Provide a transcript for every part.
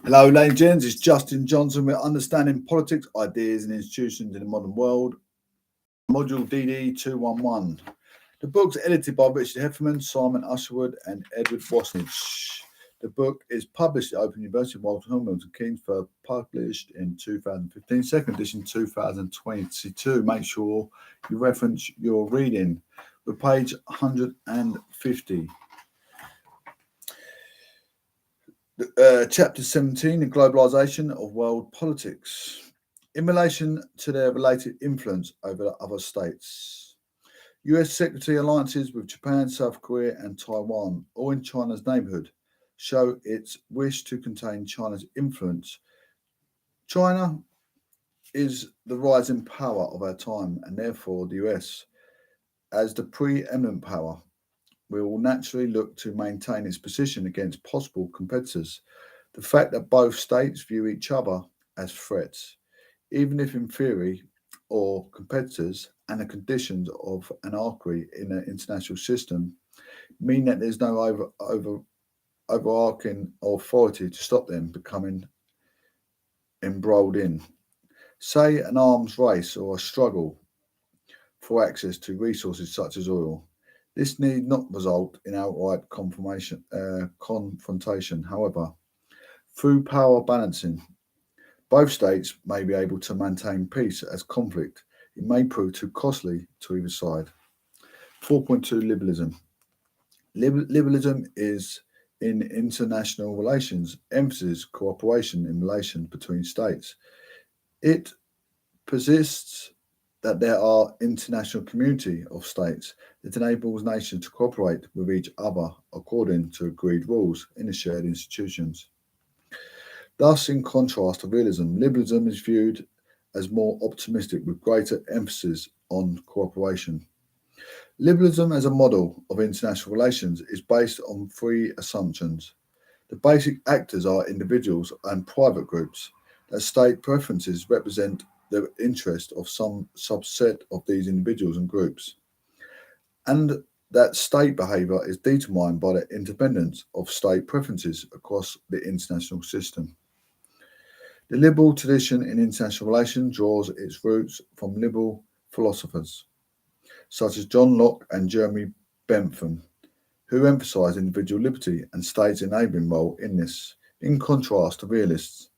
Hello, ladies and gents. It's Justin Johnson with Understanding Politics, Ideas and Institutions in the Modern World, Module DD211. The book's edited by Richard Heffernan, Simon Usherwood, and Edward Westmisnter. The book is published at Open University of Walter Milton Keynes, published in 2015, second edition 2022. Make sure you reference your reading. We're page 150. Chapter 17, the globalisation of world politics. In relation to their related influence over other states, US secretary alliances with Japan, South Korea and Taiwan, all in China's neighbourhood, show its wish to contain China's influence. China is the rising power of our time, and therefore the US, as the preeminent power, will naturally look to maintain its position against possible competitors. The fact that both states view each other as threats, even if in theory, or competitors, and the conditions of anarchy in an international system, mean that there's no overarching authority to stop them becoming embroiled in, say, an arms race or a struggle for access to resources such as oil. This need not result in outright confrontation. However, through power balancing, both states may be able to maintain peace as conflict. It may prove too costly to either side. 4.2 Liberalism. Liberalism is in international relations, emphasizes cooperation in relation between states. It persists that there are international community of states that enables nations to cooperate with each other according to agreed rules in the shared institutions. Thus, in contrast to realism, liberalism is viewed as more optimistic with greater emphasis on cooperation. Liberalism as a model of international relations is based on three assumptions. The basic actors are individuals and private groups, that state preferences represent the interest of some subset of these individuals and groups, and that state behaviour is determined by the independence of state preferences across the international system. The liberal tradition in international relations draws its roots from liberal philosophers, such as John Locke and Jeremy Bentham, who emphasised individual liberty and states' enabling role in this, in contrast to realists,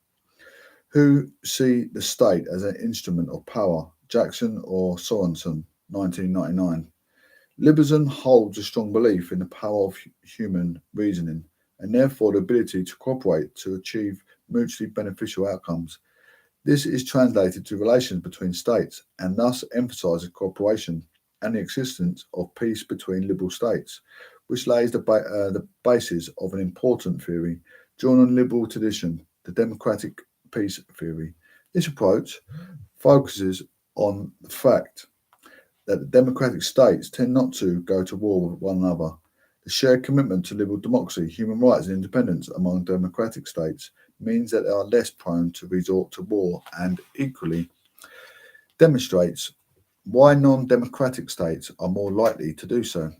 who see the state as an instrument of power, Jackson or Sorensen, 1999. Liberalism holds a strong belief in the power of human reasoning, and therefore the ability to cooperate to achieve mutually beneficial outcomes. This is translated to relations between states, and thus emphasises cooperation and the existence of peace between liberal states, which lays the basis of an important theory drawn on liberal tradition, the democratic peace theory. This approach focuses on the fact that the democratic states tend not to go to war with one another. The shared commitment to liberal democracy, human rights and independence among democratic states means that they are less prone to resort to war, and equally demonstrates why non-democratic states are more likely to do so.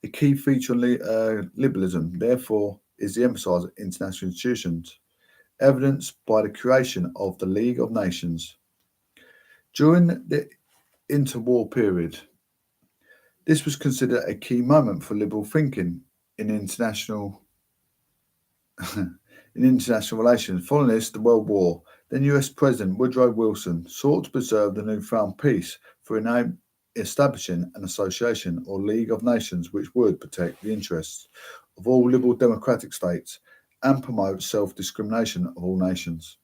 A key feature of liberalism, therefore, is the emphasis on international institutions, evidenced by the creation of the League of Nations. During the interwar period, this was considered a key moment for liberal thinking in international relations. Following this, the World War, then US President Woodrow Wilson sought to preserve the newfound peace through establishing an association or League of Nations which would protect the interests of all liberal democratic states and promote self-discrimination of all nations.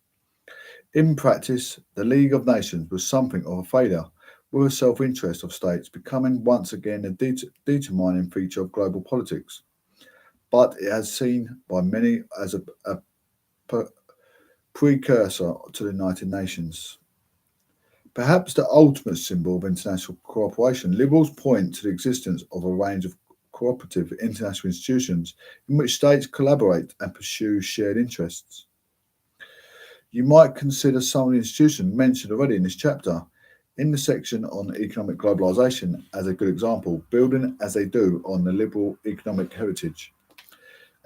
In practice, the League of Nations was something of a failure, with the self-interest of states becoming once again a determining feature of global politics. But it has seen by many as a precursor to the United Nations. Perhaps the ultimate symbol of international cooperation, liberals point to the existence of a range of cooperative international institutions in which states collaborate and pursue shared interests. You might consider some of the institutions mentioned already in this chapter in the section on economic globalisation as a good example, building as they do on the liberal economic heritage.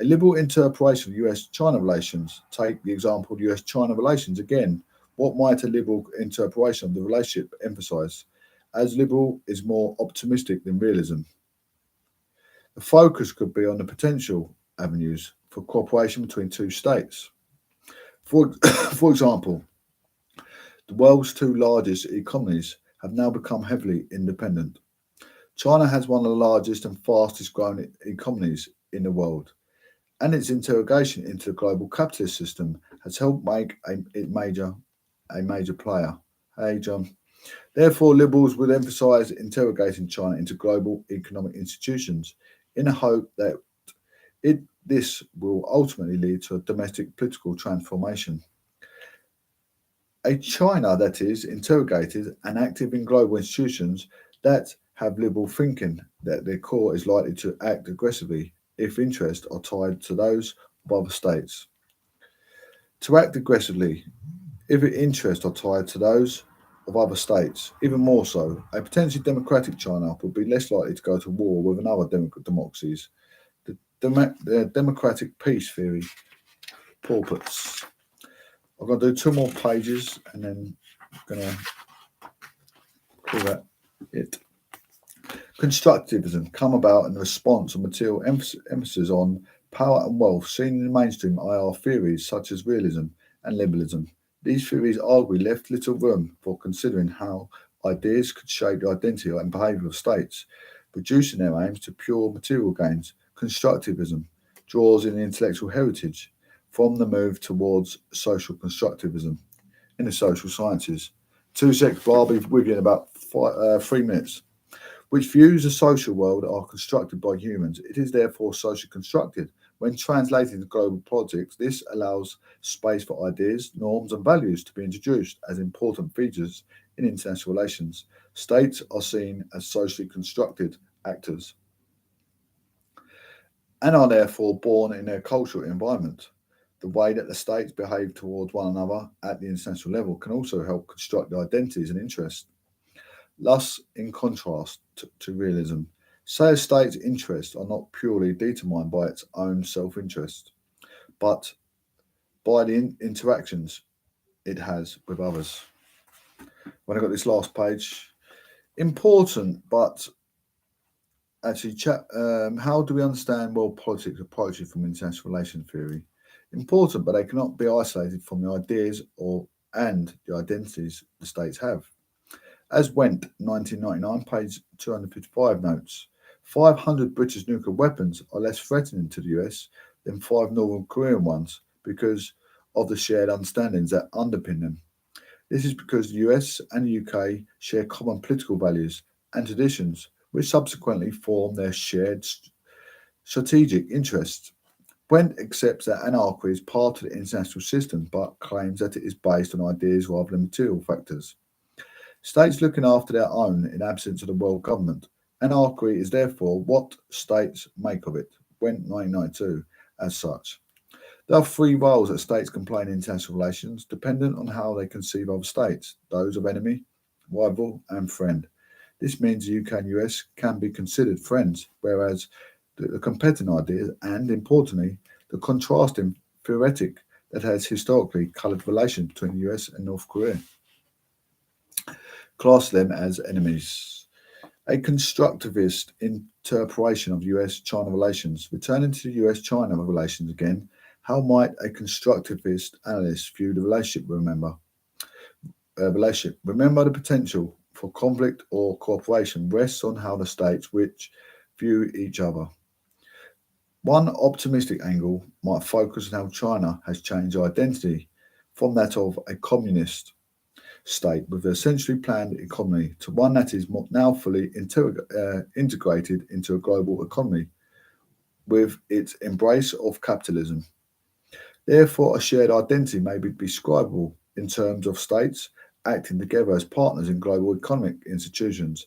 A liberal interpretation of US-China relations. Take the example of US-China relations again. What might a liberal interpretation of the relationship emphasize? As liberal is more optimistic than realism. The focus could be on the potential avenues for cooperation between two states. For example, the world's two largest economies have now become heavily independent. China has one of the largest and fastest growing economies in the world, and its integration into the global capitalist system has helped make it a major player. Hey, John. Therefore, liberals would emphasise integrating China into global economic institutions in the hope that this will ultimately lead to a domestic political transformation. A China that is interrogated and active in global institutions that have liberal thinking that their core is likely to act aggressively if interests are tied to those of other states. To act aggressively if interests are tied to those of other states, even more so, a potentially democratic China would be less likely to go to war with another democracies. The democratic peace theory purports. I'm going to do 2 more pages and then I'm going to call that it. Constructivism come about in response of material emphasis on power and wealth seen in the mainstream IR theories such as realism and liberalism. These theories arguably left little room for considering how ideas could shape the identity and behaviour of states, reducing their aims to pure material gains. Constructivism draws in the intellectual heritage from the move towards social constructivism in the social sciences. 2 seconds, but I'll be with you in about 3 minutes. Which views the social world are constructed by humans. It is therefore socially constructed. When translated to global politics, this allows space for ideas, norms, and values to be introduced as important features in international relations. States are seen as socially constructed actors and are therefore born in their cultural environment. The way that the states behave towards one another at the international level can also help construct the identities and interests. Thus, in contrast to realism, say a state's interests are not purely determined by its own self-interest, but by the interactions it has with others. When I got this last page, important, but actually, how do we understand world politics approaches from international relations theory? Important, but they cannot be isolated from the ideas and the identities the states have. As Wendt, 1999, page 255 notes, 500 British nuclear weapons are less threatening to the US than 5 Northern Korean ones because of the shared understandings that underpin them. This is because the US and the UK share common political values and traditions, which subsequently form their shared strategic interests. Wendt accepts that anarchy is part of the international system, but claims that it is based on ideas rather than material factors. States looking after their own in absence of the world government. Anarchy is therefore what states make of it. Wendt 1992 as such. There are 3 roles that states can play in international relations, dependent on how they conceive other states, those of enemy, rival, and friend. This means the UK and US can be considered friends, whereas the competing ideas and, importantly, the contrasting theoretic that has historically coloured relations between the US and North Korea. Class them as enemies. A constructivist interpretation of US-China relations. Returning to the US-China relations again, how might a constructivist analyst view the relationship? Remember the potential for conflict or cooperation rests on how the states which view each other. One optimistic angle might focus on how China has changed identity from that of a communist state with an essentially planned economy to one that is now fully integrated into a global economy with its embrace of capitalism. Therefore, a shared identity may be describable in terms of states acting together as partners in global economic institutions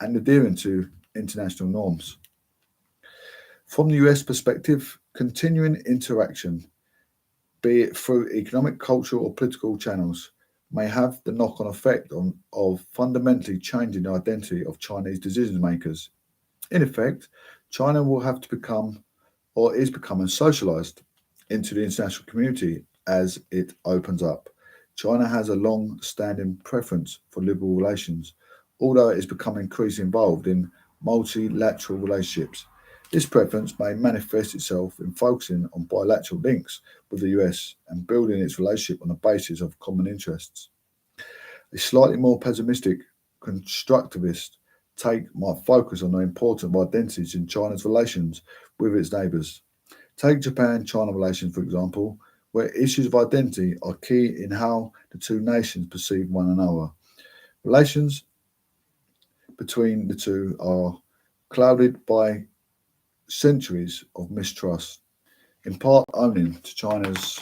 and adhering to international norms. From the US perspective, continuing interaction, be it through economic, cultural, or political channels, may have the knock-on effect of fundamentally changing the identity of Chinese decision makers. In effect, China will have to become or is becoming socialized into the international community as it opens up. China has a long-standing preference for liberal relations, although it is becoming increasingly involved in multilateral relationships. This preference may manifest itself in focusing on bilateral links with the US and building its relationship on the basis of common interests. A slightly more pessimistic constructivist take might focus on the importance of identities in China's relations with its neighbours. Take Japan-China relations, for example, where issues of identity are key in how the two nations perceive one another. Relations between the two are clouded by centuries of mistrust, in part owing to China's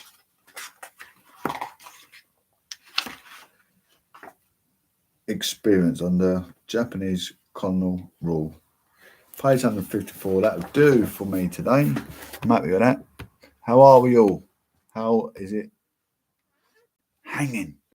experience under Japanese colonial rule. Page 154, that'll do for me today. I'm happy with that. How are we all? How is it hanging?